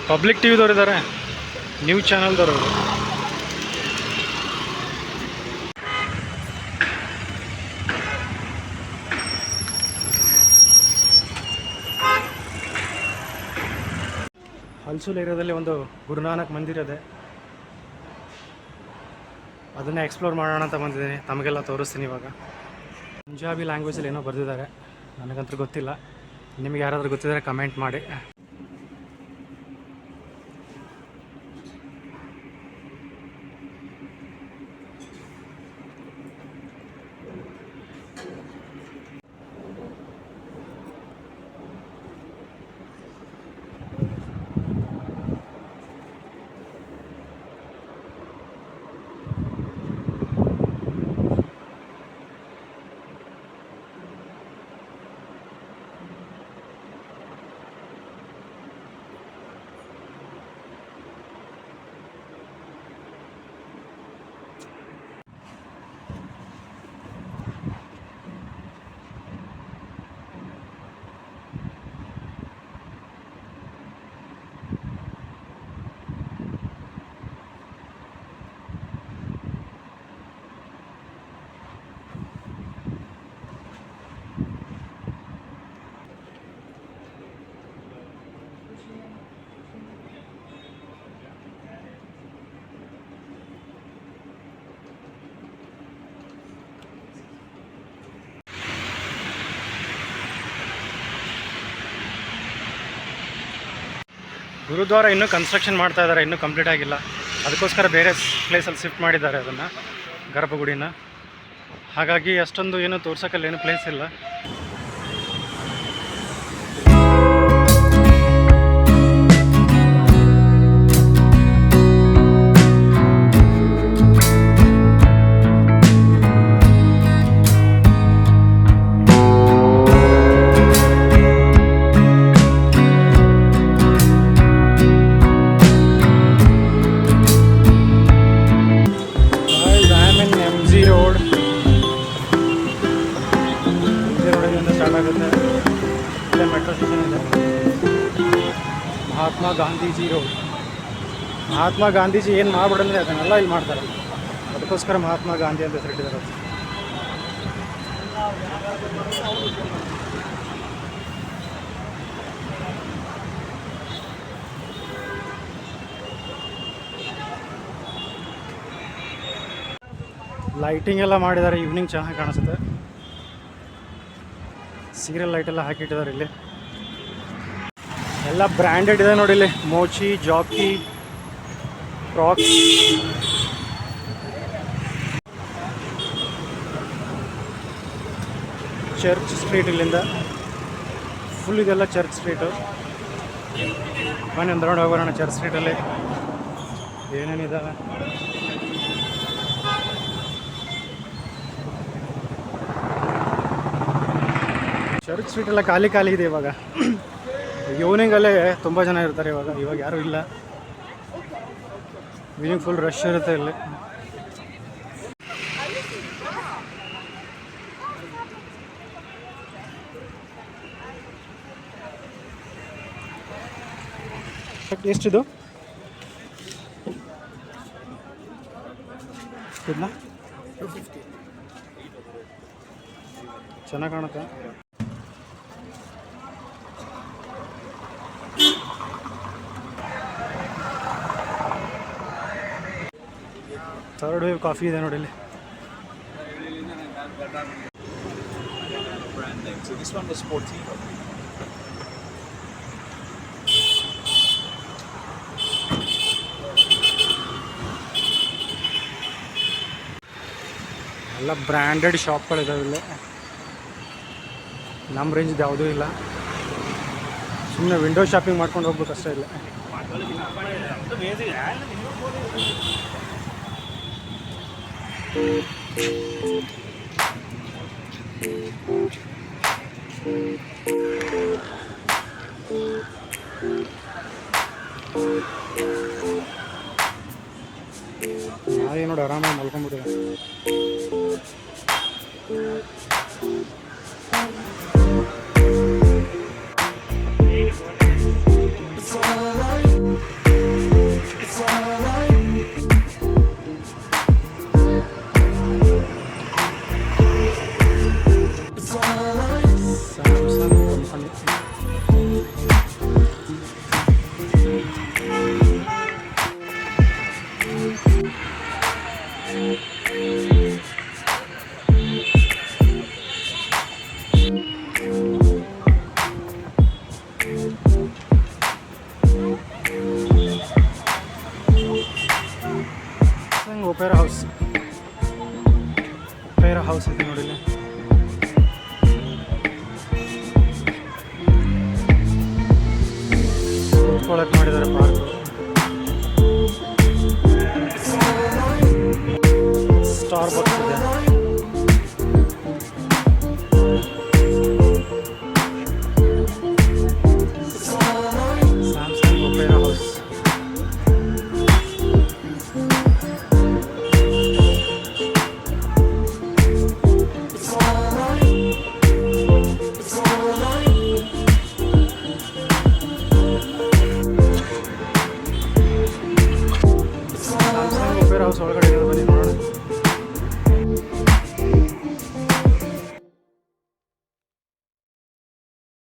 Public ಟಿವಿದವ್ರು ಇದ್ದಾರೆ, news ಚಾನಲ್ದವರು. ಹಲ್ಸೂಲ್ ಏರಿಯಾದಲ್ಲಿ ಒಂದು ಗುರುನಾನಕ್ ಮಂದಿರ ಇದೆ, ಅದನ್ನೇ ಎಕ್ಸ್ಪ್ಲೋರ್ ಮಾಡೋಣ ಅಂತ ಬಂದಿದ್ದೀನಿ. ತಮಗೆಲ್ಲ ತೋರಿಸ್ತೀನಿ. ಇವಾಗ ಪಂಜಾಬಿ ಲ್ಯಾಂಗ್ವೇಜಲ್ಲಿ ಏನೋ ಬರೆದಿದ್ದಾರೆ, ನನಗಂತೂ ಗೊತ್ತಿಲ್ಲ. ನಿಮಗೆ ಯಾರಾದರೂ ಗೊತ್ತಿದ್ದರೆ ಕಮೆಂಟ್ ಮಾಡಿ. ಗುರುದ್ವಾರ ಇನ್ನೂ ಕನ್ಸ್ಟ್ರಕ್ಷನ್ ಮಾಡ್ತಾ ಇದ್ದಾರೆ, ಇನ್ನೂ ಕಂಪ್ಲೀಟ್ ಆಗಿಲ್ಲ. ಅದಕ್ಕೋಸ್ಕರ ಬೇರೆ ಪ್ಲೇಸಲ್ಲಿ ಶಿಫ್ಟ್ ಮಾಡಿದ್ದಾರೆ ಅದನ್ನು, ಗರ್ಭಗುಡಿನ. ಹಾಗಾಗಿ ಅಷ್ಟೊಂದು ಏನು ತೋರ್ಸೋಕ್ಕಲ್ಲಿ ಏನು ಪ್ಲೇಸ್ ಇಲ್ಲ. ಮೆಟ್ರೋ ಸ್ಟೇಷನ್ ಇದೆ. ಮಹಾತ್ಮ ಗಾಂಧೀಜಿ ರೋಡ್. ಮಹಾತ್ಮ ಗಾಂಧೀಜಿ ಏನು ಮಾಡ್ಬಿಡಂದ್ರೆ ಅದನ್ನೆಲ್ಲ ಇಲ್ಲಿ ಮಾಡ್ತಾರೆ, ಅದಕ್ಕೋಸ್ಕರ ಮಹಾತ್ಮ ಗಾಂಧಿ ಅಂತ ಹೆಸರಿಟ್ಟಿದ್ದಾರೆ. ಲೈಟಿಂಗ್ ಎಲ್ಲ ಮಾಡಿದ್ದಾರೆ, ಈವ್ನಿಂಗ್ ಚೆನ್ನಾಗಿ ಕಾಣಿಸುತ್ತೆ. ಸೀರಿಯಲ್ ಲೈಟ್ ಎಲ್ಲ ಹಾಕಿಟ್ಟಿದ್ದಾರೆ ಇಲ್ಲಿ. ಎಲ್ಲ ಬ್ರ್ಯಾಂಡೆಡ್ ಇದೆ ನೋಡಿ ಇಲ್ಲಿ, ಮೋಚಿ, ಜಾಕಿ, ಕ್ರಾಕ್ಸ್. ಚರ್ಚ್ ಸ್ಟ್ರೀಟ್ ಇಲ್ಲಿಂದ ಫುಲ್ ಇದೆಲ್ಲ ಚರ್ಚ್ ಸ್ಟ್ರೀಟು. ಬನ್ನಿ ಒಂದು ರೌಂಡ್ ಹೋಗೋಣ ಚರ್ಚ್ ಸ್ಟ್ರೀಟಲ್ಲಿ ಏನೇನಿದ್ದಾವೆ. ಚರ್ಚ್ ಸ್ಟ್ರೀಟ್ ಎಲ್ಲ ಖಾಲಿ ಖಾಲಿ ಇದೆ ಇವಾಗ. ಈವ್ನಿಂಗಲ್ಲೇ ತುಂಬ ಜನ ಇರ್ತಾರೆ ಇವಾಗ ಯಾರೂ ಇಲ್ಲ. ಈವ್ನಿಂಗ್ ಫುಲ್ ರಶ್ ಇರುತ್ತೆ ಇಲ್ಲಿ. ಎಷ್ಟಿದು? ಚೆನ್ನಾಗಿ ಕಾಣುತ್ತೆ. ಥರ್ಡ್ ವೇವ್ ಕಾಫಿ ಇದೆ ನೋಡಿ ಇಲ್ಲಿ. ಎಲ್ಲ ಬ್ರ್ಯಾಂಡೆಡ್ ಶಾಪ್ಗಳಿದಾವೆ ಇಲ್ಲಿ. ನಮ್ಮ ರೇಂಜ್ದು ಯಾವುದೂ ಇಲ್ಲ. ಸುಮ್ಮನೆ ವಿಂಡೋ ಶಾಪಿಂಗ್ ಮಾಡ್ಕೊಂಡು ಹೋಗ್ಬೇಕು ಅಷ್ಟೇ ಇಲ್ಲ. ನಾಯಿ ನೋಡಿ ಆರಾಮಾಗಿ ಮಲ್ಕೊಂಡ್ಬಿಟ್ಟಿದೆ. ಒಪೇರಾ ಹೌಸ್ ಇದೆ ನೋಡಿ ಇಲ್ಲಿ. ಕೂತ್ಕೊಳ್ಳೋಕೆ ಮಾಡಿದ್ದಾರೆ ಪಾರ್ಕ್. ಸ್ಟಾರ್ ಬಾಕ್ಸ್ ಇದೆ.